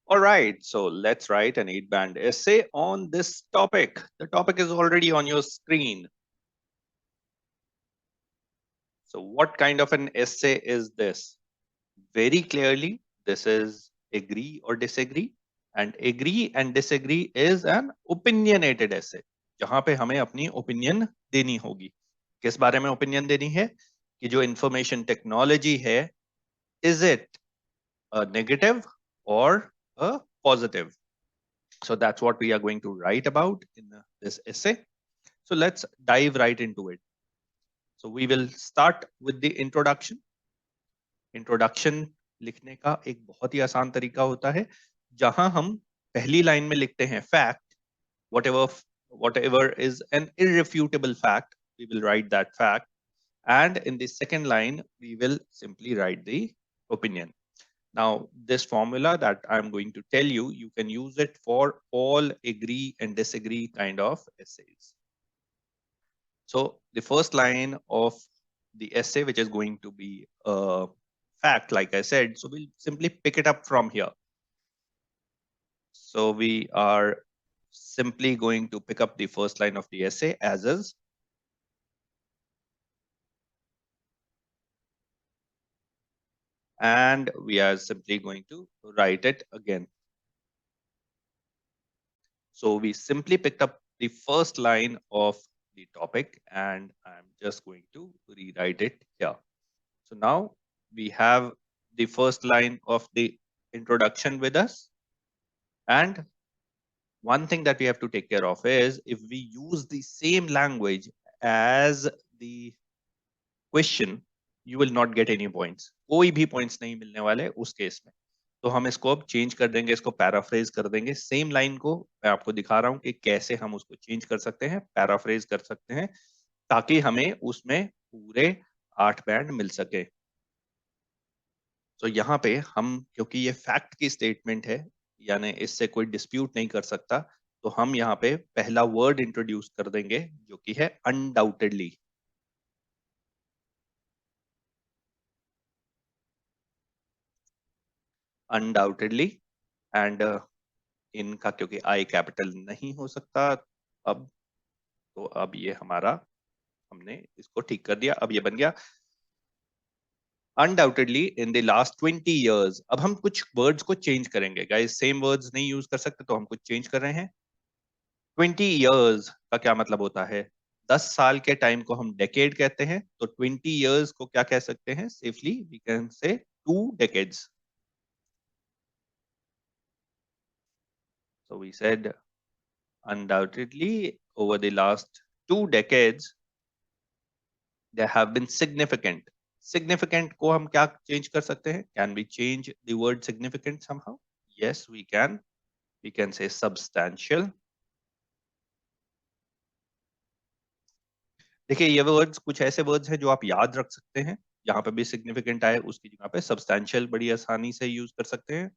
All right, so let's write an 8-band essay on this topic. The topic is already on your screen. So what kind of an essay is this? Very clearly, this is agree or disagree. And agree and disagree is an opinionated essay. जहां पे हमें अपनी opinion देनी होगी. किस बारे में opinion देनी है? कि जो इंफॉर्मेशन टेक्नोलॉजी है, is it a negative or a positive? So that's what we are going to write about in this essay. So let's dive right into it. So we will start with the introduction. Introduction लिखने का एक बहुत ही आसान तरीका होता है, जहां हम पहली लाइन में लिखते हैं fact, whatever is an irrefutable fact, we will write that fact, and in the second line we will simply write the opinion. Now, this formula that I'm going to tell you, you can use it for all agree and disagree kind of essays. So the first line of the essay, which is going to be a fact, like I said, so we'll simply pick it up from here. So we are simply going to pick up the first line of the essay as is. And we are simply going to write it again. So we simply picked up the first line of the topic and I'm just going to rewrite it here. So now we have the first line of the introduction with us. And one thing that we have to take care of is if we use the same language as the question, you will not get any points. कोई भी points नहीं मिलने वाले उस case में. तो हम इसको अब चेंज कर देंगे, इसको पैराफ्रेज कर देंगे. सेम लाइन को मैं आपको दिखा रहा हूं कि कैसे हम उसको चेंज कर सकते हैं, पैराफ्रेज कर सकते हैं, ताकि हमें उसमें पूरे 8 बैंड मिल सके. तो यहाँ पे हम, क्योंकि ये फैक्ट की स्टेटमेंट है, यानी इससे कोई डिस्प्यूट नहीं कर सकता, तो हम यहाँ पे पहला वर्ड इंट्रोड्यूस कर देंगे जो कि है अनडाउटेडली. अनडाउटेडली. एंड इनका क्योंकि आई कैपिटल नहीं हो सकता अब, तो अब ये हमारा, हमने इसको ठीक कर दिया, अब ये बन गया undoubtedly in the last 20 years. अब हम कुछ वर्ड्स को चेंज करेंगे गाइस, सेम वर्ड्स नहीं यूज कर सकते, तो हम कुछ चेंज कर रहे हैं. 20 years का क्या मतलब होता है? 10 साल के टाइम को हम डेकेड कहते हैं, तो 20 years को क्या कह सकते हैं? Safely we can say 2 decades. So we said undoubtedly over the last 2 decades there have been significant. Significant को हम क्या चेंज कर सकते हैं? Can we change the word significant somehow? Yes, we can. We can say substantial. देखिए, ये words कुछ ऐसे वर्ड्स हैं जो आप याद रख सकते हैं. यहाँ पे भी सिग्निफिकेंट आए, उसकी जगह पे सब्सटैंशियल बड़ी आसानी से यूज कर सकते हैं.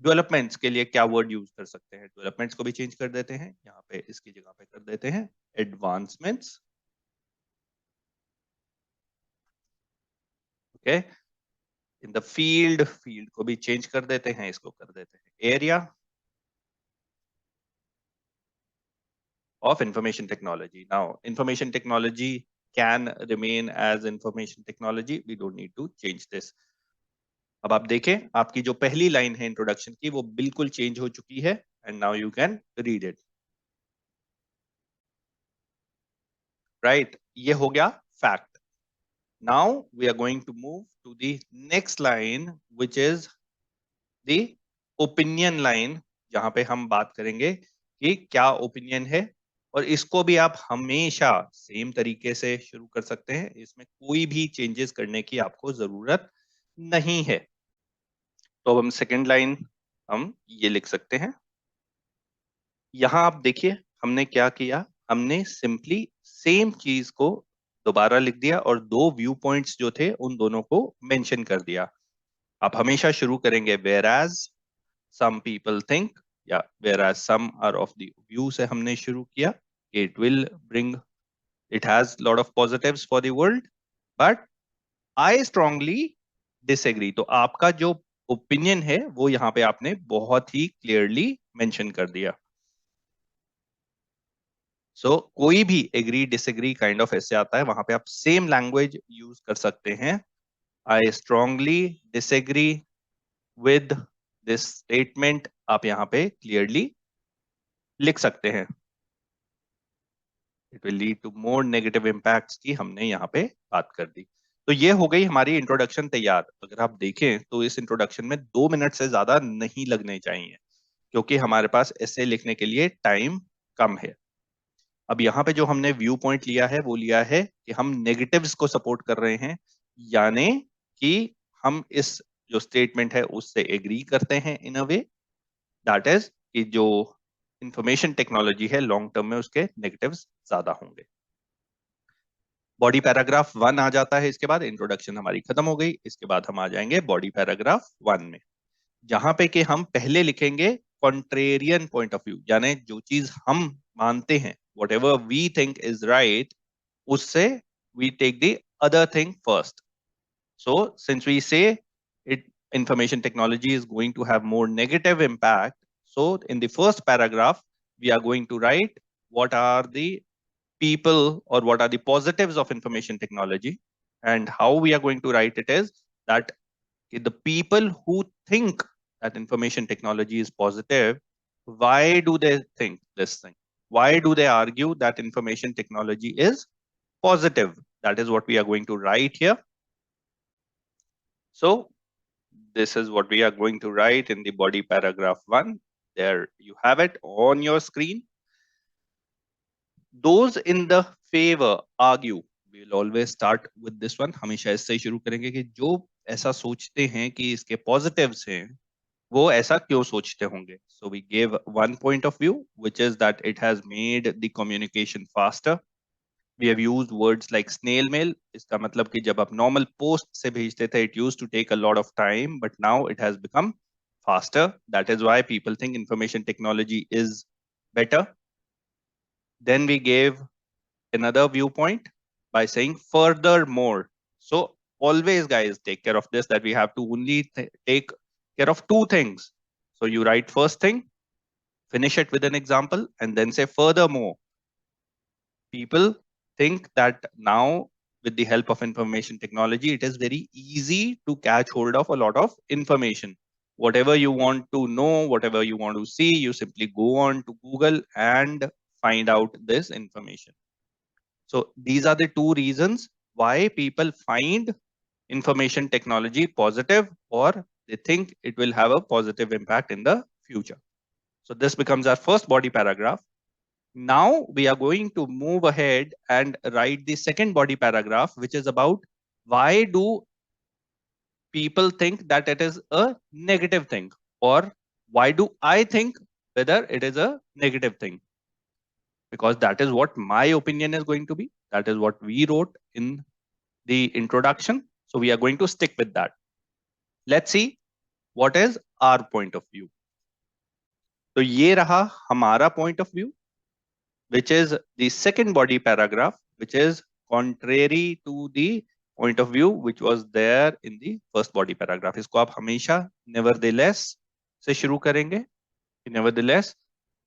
डेवलपमेंट्स के लिए क्या वर्ड यूज कर सकते हैं? डेवलपमेंट्स को भी चेंज कर देते हैं, यहाँ पे इसकी जगह पे कर देते हैं advancements. Okay. In the field, field को भी चेंज कर देते हैं, इसको कर देते हैं area of information technology. Now information technology can remain as information technology. We don't need to change this. अब आप देखें, आपकी जो पहली लाइन है इंट्रोडक्शन की, वो बिल्कुल चेंज हो चुकी है. And now you can read it. Right, ये हो गया fact. Now we are going to move to the next line which is the opinion line, जहां पे हम बात करेंगे कि क्या ओपिनियन है. और इसको भी आप हमेशा सेम तरीके से शुरू कर सकते हैं, इसमें कोई भी चेंजेस करने की आपको जरूरत नहीं है. तो अब हम सेकेंड लाइन हम ये लिख सकते हैं. यहां आप देखिए हमने क्या किया, हमने सिंपली सेम चीज को दोबारा लिख दिया और 2 व्यू पॉइंट्स जो थे उन दोनों को मेंशन कर दिया. आप हमेशा शुरू करेंगे whereas some people think, या whereas some are of the view से हमने शुरू किया. It will bring, it has lot of positives for the world, but I strongly disagree. तो आपका जो ओपिनियन है वो यहाँ पे आपने बहुत ही क्लियरली मेंशन कर दिया. सो कोई भी एग्री डिसएग्री काइंड ऑफ ऐसे आता है, वहां पे आप सेम लैंग्वेज यूज कर सकते हैं. I strongly disagree with this statement, आप यहाँ पे क्लियरली लिख सकते हैं. It will lead to more negative impacts की हमने यहाँ पे बात कर दी. तो ये हो गई हमारी इंट्रोडक्शन तैयार. अगर आप देखें तो इस इंट्रोडक्शन में 2 मिनट से ज्यादा नहीं लगने चाहिए, क्योंकि हमारे पास ऐसे लिखने के लिए टाइम कम है. अब यहाँ पे जो हमने व्यू पॉइंट लिया है वो लिया है कि हम नेगेटिव्स को सपोर्ट कर रहे हैं, यानी कि हम इस जो स्टेटमेंट है उससे एग्री करते हैं इन अ वे दैट इज कि जो इंफॉर्मेशन टेक्नोलॉजी है लॉन्ग टर्म में उसके नेगेटिव्स ज्यादा होंगे. बॉडी पैराग्राफ 1 आ जाता है. इसके बाद इंट्रोडक्शन हमारी खत्म हो गई. इसके बाद हम आ जाएंगे बॉडी पैराग्राफ 1 में, जहां पे कि हम पहले लिखेंगे कॉन्ट्रेरियन पॉइंट ऑफ व्यू, यानी जो चीज हम मानते हैं, whatever we think is right, उससे we take the other thing first. So since we say it information technology is going to have more negative impact, so in the first paragraph we are going to write what are the people or what are the positives of information technology, and how we are going to write it is that the people who think that information technology is positive, why do they think this thing? Why do they argue that information technology is positive? That is what we are going to write here. So this is what we are going to write in the body paragraph 1. There you have it on your screen. Those in the favor argue. We will always start with this one. हमेशा इससे ही शुरू करेंगे कि जो ऐसा सोचते हैं कि इसके positives हैं, वो ऐसा क्यों सोचते होंगे. So we gave one point of view, which is that it has made the communication faster. We have used words like snail mail. इसका मतलब कि जब आप normal post से भेजते थे, it used to take a lot of time, but now it has become faster. That is why people think information technology is better. Then we gave another viewpoint by saying furthermore. So always, guys, take care of this, that we have to only take care of two things. So you write first thing, finish it with an example, and then say furthermore. People think that now with the help of information technology, it is very easy to catch hold of a lot of information. Whatever you want to know, whatever you want to see, you simply go on to Google and find out this information. So these are the two reasons why people find information technology positive, or they think it will have a positive impact in the future. So this becomes our first body paragraph. Now we are going to move ahead and write the second body paragraph, which is about why do people think that it is a negative thing, or why do I think whether it is a negative thing, because that is what my opinion is going to be. That is what we wrote in the introduction. So we are going to stick with that. Let's see what is our point of view. तो ये रहा हमारा point of view, which is the second body paragraph, which is contrary to the point of view which was there in the first body paragraph. इसको आप हमेशा nevertheless से शुरू करेंगे. Nevertheless,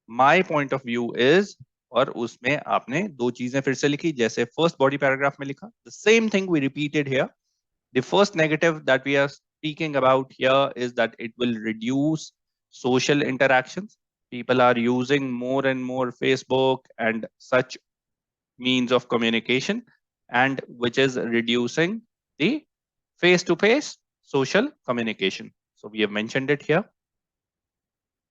my point of view is, और उसमें आपने दो चीजें फिर से लिखी जैसे first body paragraph में लिखा. The same thing we repeated here. The first negative that we are speaking about here is that it will reduce social interactions. People are using more and more Facebook and such means of communication, and which is reducing the face-to-face social communication. So we have mentioned it here.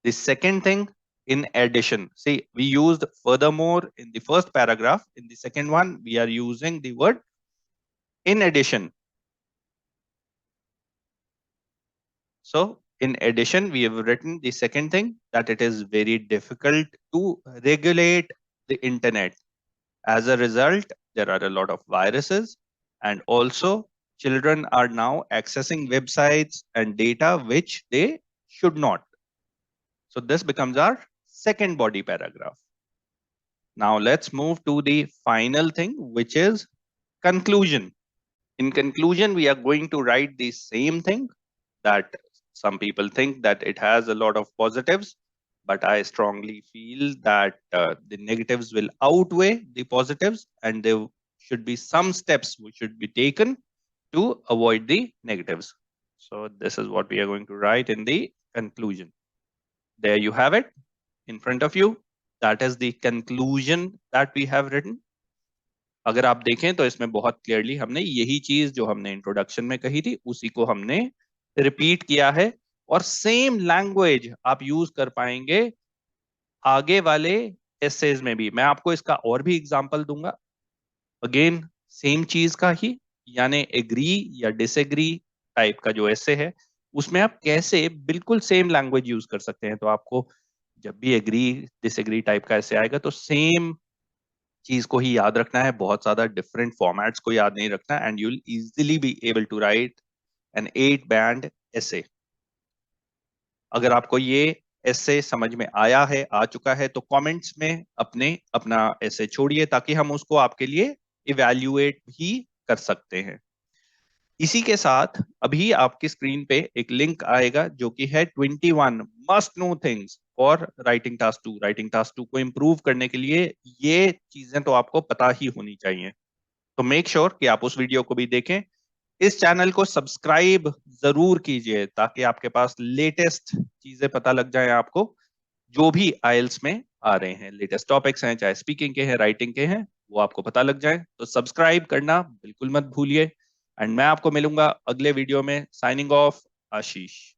The second thing, in addition, see, we used furthermore in the first paragraph. In the second one, we are using the word in addition. So in addition, we have written the second thing, that it is very difficult to regulate the internet. As a result, there are a lot of viruses, and also children are now accessing websites and data which they should not. So this becomes our second body paragraph. Now let's move to the final thing, which is conclusion. In conclusion, we are going to write the same thing, that Some people think that it has a lot of positives, but I strongly feel that the negatives will outweigh the positives, and there should be some steps which should be taken to avoid the negatives. So this is what we are going to write in the conclusion. There you have it in front of you. That is the conclusion that we have written. अगर आप देखें तो इसमें बहुत clearly हमने यही चीज जो हमने इंट्रोडक्शन में कही थी उसी को हमने रिपीट किया है, और सेम लैंग्वेज आप यूज कर पाएंगे आगे वाले एसेज में भी. मैं आपको इसका और भी एग्जांपल दूंगा. अगेन सेम चीज का ही, यानी एग्री या डिसएग्री टाइप का जो एसे है उसमें आप कैसे बिल्कुल सेम लैंग्वेज यूज कर सकते हैं. तो आपको जब भी एग्री डिसएग्री टाइप का ऐसे आएगा तो सेम चीज को ही याद रखना है, बहुत ज्यादा डिफरेंट फॉर्मेट्स को याद नहीं रखना, and you will easily be able to write an 8 band essay. अगर आपको ये ऐसे समझ में आया है, आ चुका है, तो कमेंट्स में अपना ऐसे छोड़िए ताकि हम उसको आपके लिए इवैल्यूएट भी कर सकते हैं. इसी के साथ अभी आपकी स्क्रीन पे एक लिंक आएगा जो कि है 21 must know things for writing task 2. Writing task 2 को इम्प्रूव करने के लिए ये चीजें तो आपको पता ही होनी चाहिए. तो मेक श्योर कि आप उस वीडियो को भी देखें. इस चैनल को सब्सक्राइब जरूर कीजिए ताकि आपके पास लेटेस्ट चीजें पता लग जाए आपको, जो भी आइल्स में आ रहे हैं. लेटेस्ट टॉपिक्स हैं, चाहे स्पीकिंग के हैं, राइटिंग के हैं, वो आपको पता लग जाए. तो सब्सक्राइब करना बिल्कुल मत भूलिए. एंड मैं आपको मिलूंगा अगले वीडियो में. साइनिंग ऑफ, आशीष.